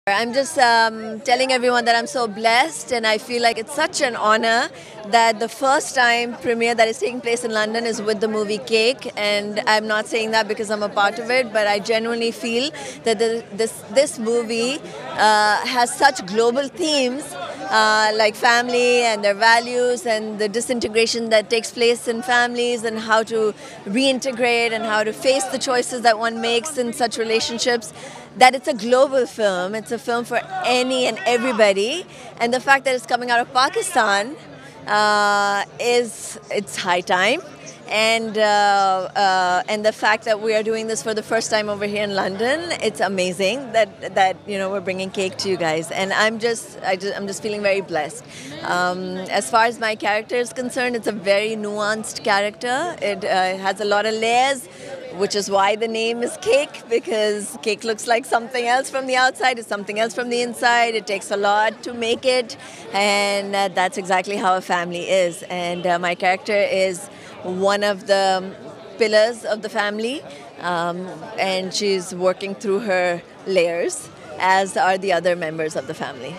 I'm just telling everyone that I'm so blessed, and I feel like it's such an honor that the first time premiere that is taking place in London is with the movie Cake. And I'm not saying that because I'm a part of it, but I genuinely feel that this movie has such global themes like family and their values and the disintegration that takes place in families, and how to reintegrate and how to face the choices that one makes in such relationships. That it's a global film. It's a film for any and everybody, and the fact that it's coming out of Pakistan it's high time, and the fact that we are doing this for the first time over here in London, it's amazing that we're bringing Cake to you guys, and I'm just feeling very blessed. As far as my character is concerned, it's a very nuanced character. It has a lot of layers, which is why the name is Cake, because cake looks like something else from the outside, it's something else from the inside. It takes a lot to make it, and that's exactly how a family is. And my character is one of the pillars of the family, and she's working through her layers, as are the other members of the family.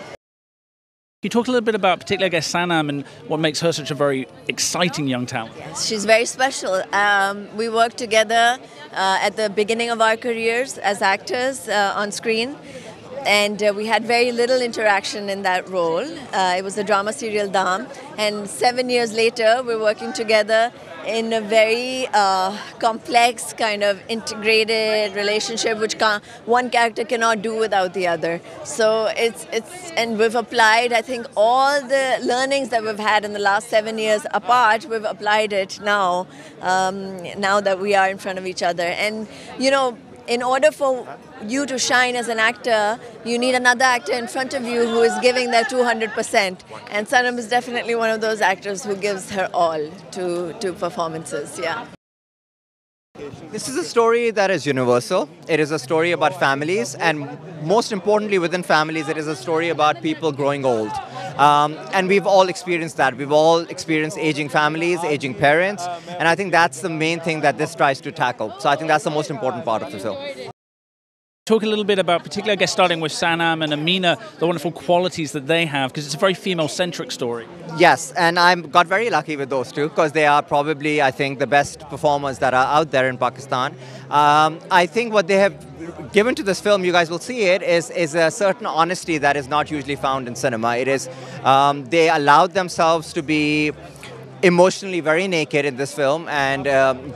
You talked a little bit about, particularly, I guess, Sanam and what makes her such a very exciting young talent. Yes, she's very special. We worked together at the beginning of our careers as actors on screen, and we had very little interaction in that role. It was a drama serial Dam, and 7 years later we're working together in a very complex kind of integrated relationship, which one character cannot do without the other. So and we've applied, I think, all the learnings that we've had in the last 7 years apart. We've applied it now, now that we are in front of each other. And in order for you to shine as an actor, you need another actor in front of you who is giving their 200%. And Sanam is definitely one of those actors who gives her all to performances. Yeah. This is a story that is universal. It is a story about families, and most importantly within families, it is a story about people growing old. And we've all experienced that. We've all experienced aging families, aging parents, and I think that's the main thing that this tries to tackle. So I think that's the most important part of the film. Talk a little bit about, particularly, I guess, starting with Sanam and Amina, the wonderful qualities that they have, because it's a very female-centric story. Yes, and I got very lucky with those two, because they are probably, I think, the best performers that are out there in Pakistan. I think what they have given to this film, you guys will see it, is a certain honesty that is not usually found in cinema. It is, they allowed themselves to be emotionally very naked in this film and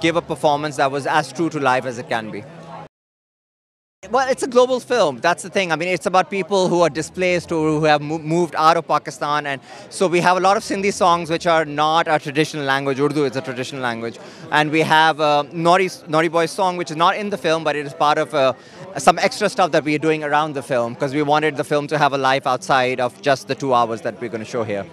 give a performance that was as true to life as it can be. Well, it's a global film. That's the thing. I mean, it's about people who are displaced or who have moved out of Pakistan. And so we have a lot of Sindhi songs which are not our traditional language. Urdu is a traditional language. And we have a Naughty Boy song, which is not in the film, but it is part of some extra stuff that we are doing around the film, because we wanted the film to have a life outside of just the 2 hours that we're going to show here.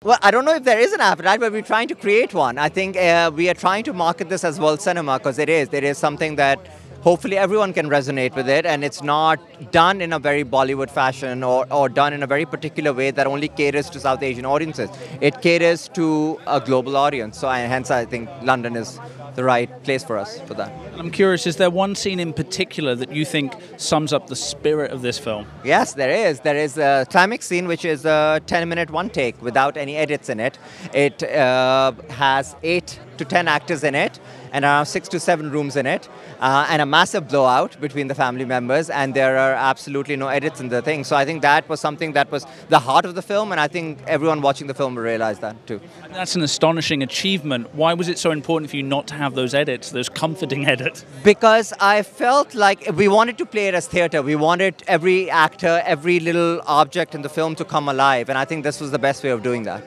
Well, I don't know if there is an appetite, but we're trying to create one. I think we are trying to market this as world cinema, because it is. It is something that hopefully everyone can resonate with it, and it's not done in a very Bollywood fashion or done in a very particular way that only caters to South Asian audiences. It caters to a global audience, so hence I think London is the right place for us for that. I'm curious, is there one scene in particular that you think sums up the spirit of this film? Yes, there is. There is a climax scene which is a 10-minute one take without any edits in it. It has 8 to 10 actors in it, and around 6 to 7 rooms in it, and a massive blowout between the family members, and there are absolutely no edits in the thing. So I think that was something that was the heart of the film, and I think everyone watching the film will realize that too. And that's an astonishing achievement. Why was it so important for you not to have those edits, those comforting edits? Because I felt like we wanted to play it as theatre. We wanted every actor, every little object in the film to come alive, and I think this was the best way of doing that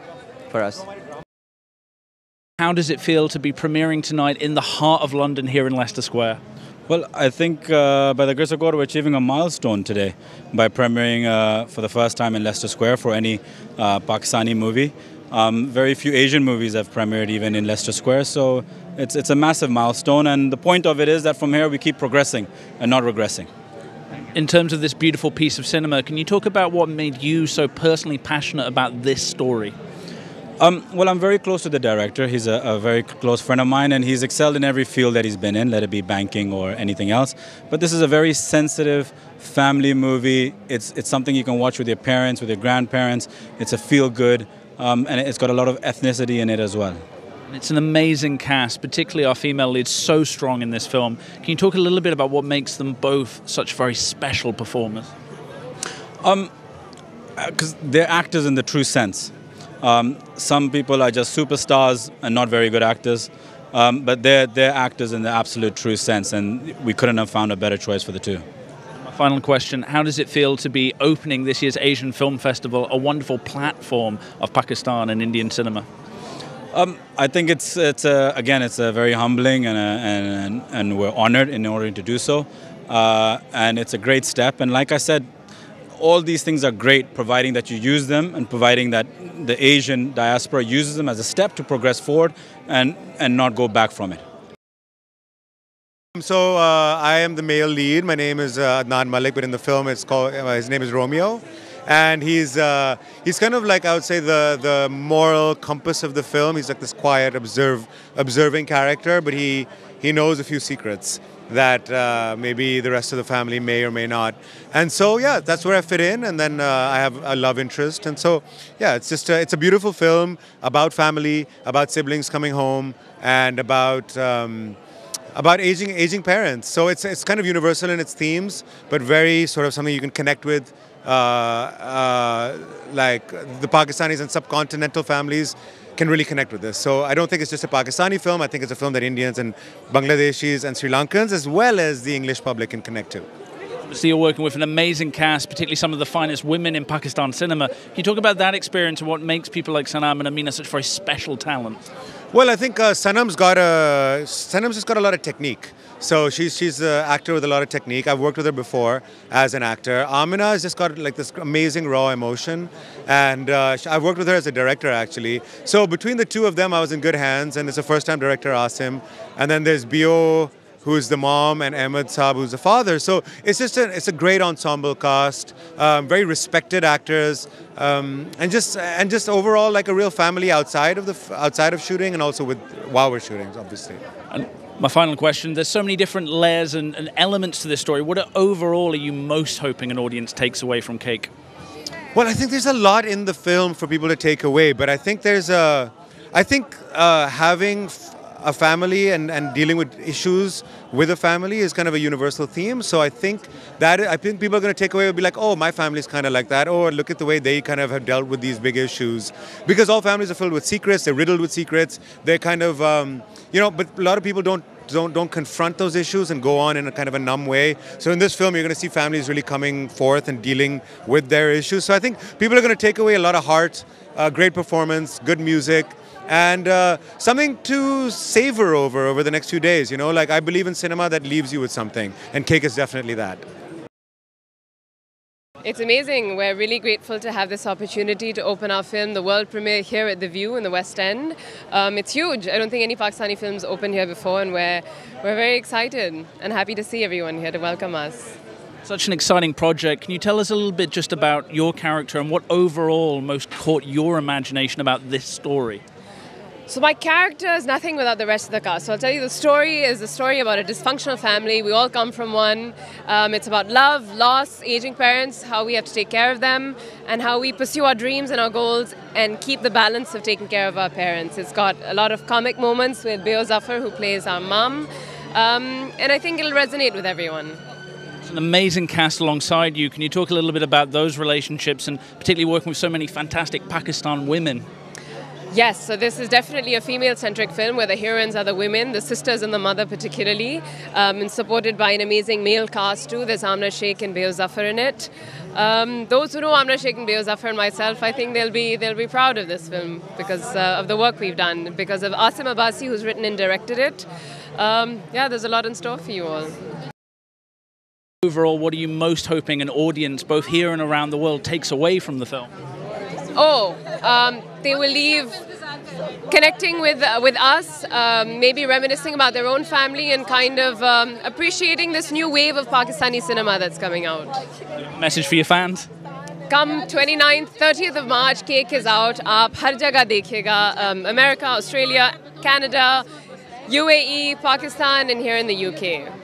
for us. How does it feel to be premiering tonight in the heart of London here in Leicester Square? Well, I think by the grace of God, we're achieving a milestone today by premiering for the first time in Leicester Square for any Pakistani movie. Very few Asian movies have premiered even in Leicester Square, so it's a massive milestone, and the point of it is that from here we keep progressing and not regressing. In terms of this beautiful piece of cinema, can you talk about what made you so personally passionate about this story? Well, I'm very close to the director. He's a very close friend of mine, and he's excelled in every field that he's been in, let it be banking or anything else. But this is a very sensitive family movie. It's something you can watch with your parents, with your grandparents. It's a feel-good, and it's got a lot of ethnicity in it as well. It's an amazing cast, particularly our female lead's so strong in this film. Can you talk a little bit about what makes them both such very special performers? Because they're actors in the true sense. Some people are just superstars and not very good actors, but they're actors in the absolute true sense, and we couldn't have found a better choice for the two. My final question, how does it feel to be opening this year's Asian Film Festival, a wonderful platform of Pakistan and Indian cinema? I think it's very humbling, and we're honored in order to do so, and it's a great step. And like I said, all these things are great, providing that you use them and providing that the Asian diaspora uses them as a step to progress forward and not go back from it. So I am the male lead. My name is Adnan Malik, but in the film it's called, his name is Romeo. And he's kind of like, I would say, the moral compass of the film. He's like this quiet, observing character, but he knows a few secrets that maybe the rest of the family may or may not. And so, yeah, that's where I fit in. And then I have a love interest. And so, yeah, it's a beautiful film about family, about siblings coming home, and about aging parents. So it's kind of universal in its themes, but very sort of something you can connect with. Like the Pakistanis and subcontinental families can really connect with this. So I don't think it's just a Pakistani film. I think it's a film that Indians and Bangladeshis and Sri Lankans, as well as the English public, can connect to. So you're working with an amazing cast, particularly some of the finest women in Pakistan cinema. Can you talk about that experience and what makes people like Sanam and Amina such very special talent? Well, I think Sanam's just got a lot of technique. So she's an actor with a lot of technique. I've worked with her before as an actor. Amina has just got like this amazing raw emotion, and I've worked with her as a director actually. So between the two of them, I was in good hands, and it's a first-time director, Asim. And then there's Bio, who's the mom, and Ahmed Saab, who's the father. So it's a great ensemble cast, very respected actors, and just overall like a real family outside of shooting, and also while we're shooting, obviously. And my final question, there's so many different layers and elements to this story. What overall are you most hoping an audience takes away from Cake? Well, I think there's a lot in the film for people to take away, but I think having a family and dealing with issues with a family is kind of a universal theme. So I think people are going to take away and be like, oh, my family's kind of like that. Oh, look at the way they kind of have dealt with these big issues. Because all families are filled with secrets. They're riddled with secrets. They're kind of, but a lot of people don't confront those issues and go on in a kind of a numb way. So in this film, you're going to see families really coming forth and dealing with their issues. So I think people are going to take away a lot of heart, great performance, good music, and something to savor over the next few days. Like I believe in cinema that leaves you with something, and Cake is definitely that. It's amazing. We're really grateful to have this opportunity to open our film, the world premiere, here at The View in the West End. It's huge. I don't think any Pakistani films opened here before, and we're very excited and happy to see everyone here to welcome us. Such an exciting project. Can you tell us a little bit just about your character and what overall most caught your imagination about this story? So my character is nothing without the rest of the cast. So I'll tell you, the story is a story about a dysfunctional family. We all come from one. It's about love, loss, aging parents, how we have to take care of them, and how we pursue our dreams and our goals and keep the balance of taking care of our parents. It's got a lot of comic moments with Beo Zafar, who plays our mum, and I think it'll resonate with everyone. It's an amazing cast alongside you. Can you talk a little bit about those relationships and particularly working with so many fantastic Pakistan women? Yes, so this is definitely a female-centric film where the heroines are the women, the sisters and the mother particularly, and supported by an amazing male cast too. There's Amna Sheikh and Beo Zafar in it. Those who know Amna Sheikh and Beo Zafar and myself, I think they'll be proud of this film because of the work we've done, because of Asim Abbasi, who's written and directed it. Yeah, there's a lot in store for you all. Overall, what are you most hoping an audience, both here and around the world, takes away from the film? They will leave connecting with us, maybe reminiscing about their own family and kind of appreciating this new wave of Pakistani cinema that's coming out. Message for your fans? Come 29th, 30th of March, Cake is out. Aap har jagah dekhega. America, Australia, Canada, UAE, Pakistan, and here in the UK.